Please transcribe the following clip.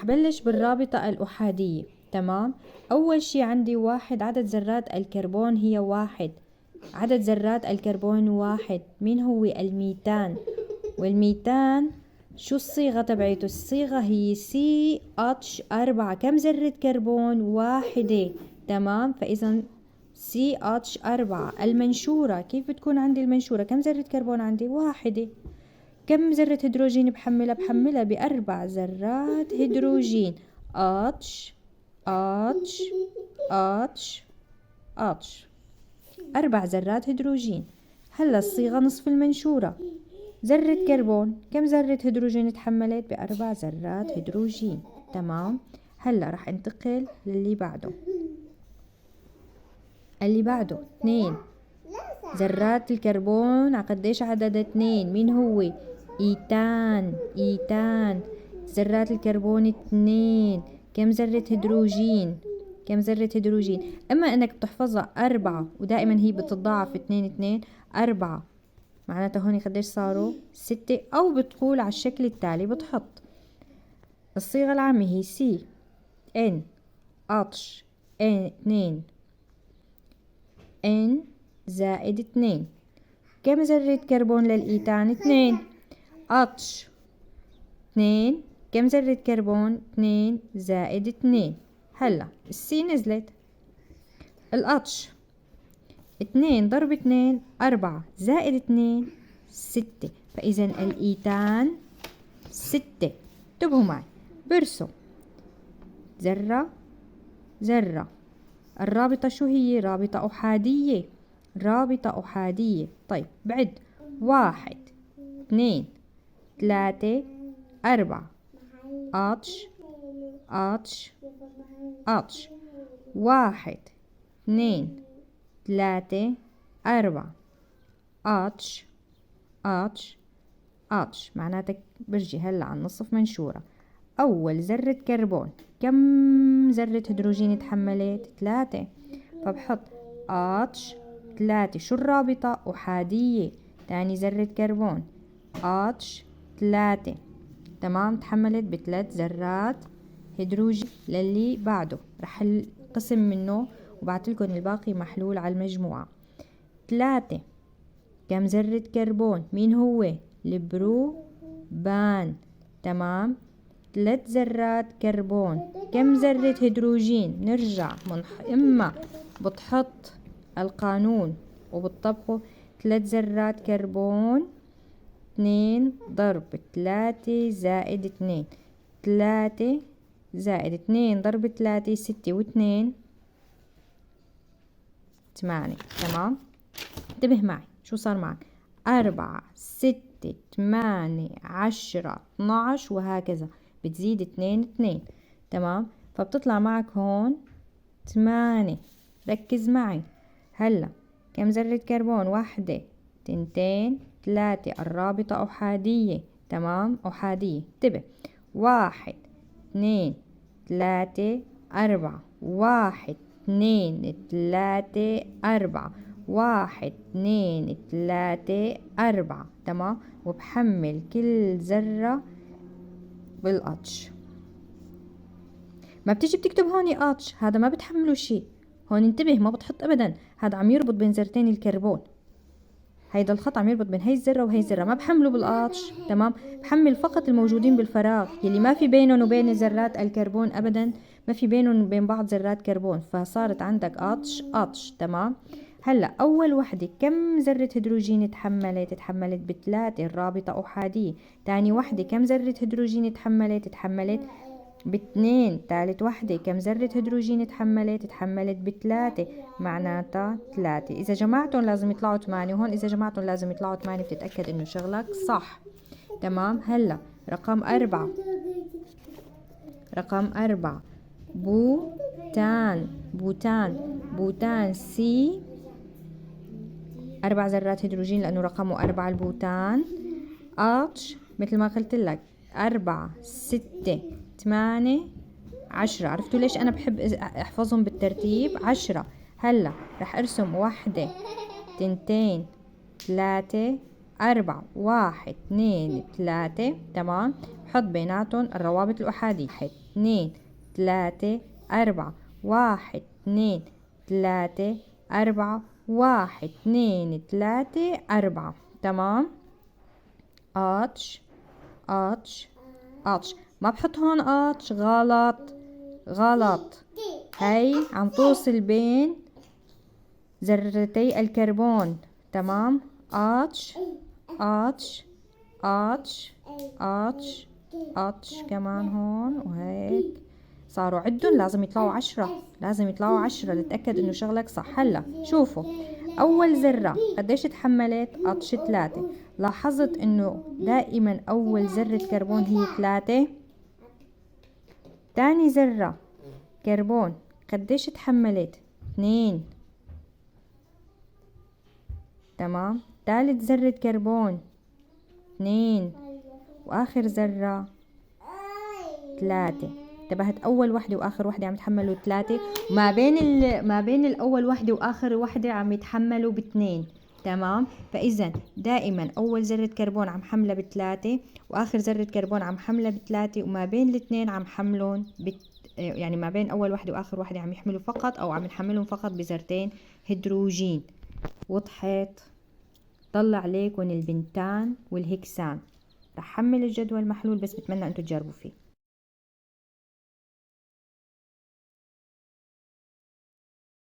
رح بلش بالرابطة الأحادية. تمام. أول شي عندي واحد، عدد ذرات الكربون هي واحد. عدد ذرات الكربون واحد. مين هو؟ الميتان. والميتان شو الصيغة تبعته؟ الصيغة هي CH4. كم ذرة كربون؟ واحدة. تمام. فإذا CH4. المنشورة كيف بتكون عندي المنشورة؟ كم ذرة كربون عندي؟ واحدة. كم ذرة هيدروجين بحملها؟ بحملها ب4 ذرات هيدروجين. H 4 ذرات هيدروجين. هلا الصيغة نصف المنشورة. ذرة كربون كم ذرة هيدروجين تحملت؟ ب4 ذرات هيدروجين. تمام. هلا رح انتقل للي بعده. اللي بعده 2 ذرات الكربون. قديش عدد 2؟ مين هو؟ إيتان. ذرات الكربون 2. كم ذرة هيدروجين؟ اما انك بتحفظها 4 ودائما هي بتتضاعف 2 4. معناتها هون قديش صاروا؟ 6. او بتقول على الشكل التالي، بتحط الصيغة العامة هي CNH 2 N زائد 2. كم ذرة كربون للإيتان؟ 2. H 2. كم ذرة كربون؟ 2 زائد 2. هلا السي نزلت. الاتش 2 ضرب 2 4 زائد 2 6. فإذا الإيتان 6. انتبهوا معي، برسم ذرة ذرة. الرابطة شو هي؟ رابطة أحادية. طيب بعد 1 2 3 4. اتش 1 2 3 4. اتش معناتها برجي هلا على النصف منشورة. أول ذرة كربون كم ذرة هيدروجين تحملت؟ 3. فبحط H 3. شو الرابطة؟ أحادية. تاني ذرة كربون H 3. تمام. تحملت ب3 ذرات هيدروجين. للي بعده رح القسم منه وبعتلكن الباقي محلول على المجموعة. 3. كم ذرة كربون؟ مين هو؟ البروبان. تمام. 3 ذرات كربون. كم ذرة هيدروجين؟ نرجع إما بتحط القانون وبتطبقه. 3 ذرات كربون 2 ضرب 3 زائد 2. 3 زائد 2 ضرب 3 6 و2 8. تمام. انتبه معي شو صار معك. 4 6 8 10 12 وهكذا، بتزيد 2. تمام. فبتطلع معك هون 8. ركز معي. هلا كم ذرة كربون؟ 1 2 3. الرابطة أحادية. تمام. أحادية. انتبه. 1 2 3 4. 1 2 3 4. 1 2 3 4. تمام. وبحمل كل ذرة بالاتش. ما بتيجي بتكتب هون اتش، هذا ما بتحمله شي. هون انتبه، ما بتحط ابدا، هذا عم يربط بين ذرتين الكربون. هيدا الخط عم يربط بين هي الذرة وهي الذرة، ما بحمله بالاتش. تمام. بحمل فقط الموجودين بالفراغ يلي ما في بينهم وبين ذرات الكربون ابدا، ما في بينهم وبين بعض ذرات كربون، فصارت عندك اتش. تمام. هلا اول وحده كم ذره هيدروجين تحملت؟ ب3. الرابطه احاديه. تاني وحده كم ذره هيدروجين تحملت؟ ب2. ثالث وحده كم ذره هيدروجين تحملت؟ ب3. معناتها 3. اذا جمعتهم لازم يطلعوا 8، وهون اذا جمعتهم لازم يطلعوا 8. بتتاكد انه شغلك صح. تمام. هلا رقم 4. بوتان سي 4 ذرات هيدروجين لأنه رقمه 4 البوتان. اتش مثل ما قلت لك 4 6 8 10. عرفتوا ليش أنا بحب أحفظهم بالترتيب؟ 10. هلا رح أرسم 1 2 3 4 1 2 3 تمام. بحط بيناتهم الروابط الأحادية 1 2 3 4 1 2 3 4 1 2 3 4 تمام. قطش قطش قطش، ما بحط هون قطش، غلط غلط. هي عم توصل بين ذرتي الكربون تمام. قطش قطش قطش قطش قطش كمان هون وهيك صاروا عدهم، لازم يطلعوا 10، لازم يطلعوا 10 لتأكد انه شغلك صح. هلا شوفوا اول ذرة قديش تحملت؟ قطش 3. لاحظت انه دائما اول ذرة كربون هي 3. تاني ذرة كربون قديش تحملت؟ 2 تمام. ثالث ذرة كربون 2 واخر ذرة 3. انتبهت؟ اول وحده واخر وحده عم يتحملوا 3، ما بين الاول وحده واخر وحده عم يتحملوا ب2 تمام. فاذا دائما اول ذره كربون عم حملها ب3 واخر ذره كربون عم حملها ب3، وما بين الاثنين عم حملون يعني ما بين اول وحده واخر وحده عم يحملوا فقط او عم نحملهم فقط بذرتين هيدروجين. وضحت؟ طلع عليكم البنتان والهكسان. رح حمل الجدول محلول بس بتمنى انتم تجربوا فيه.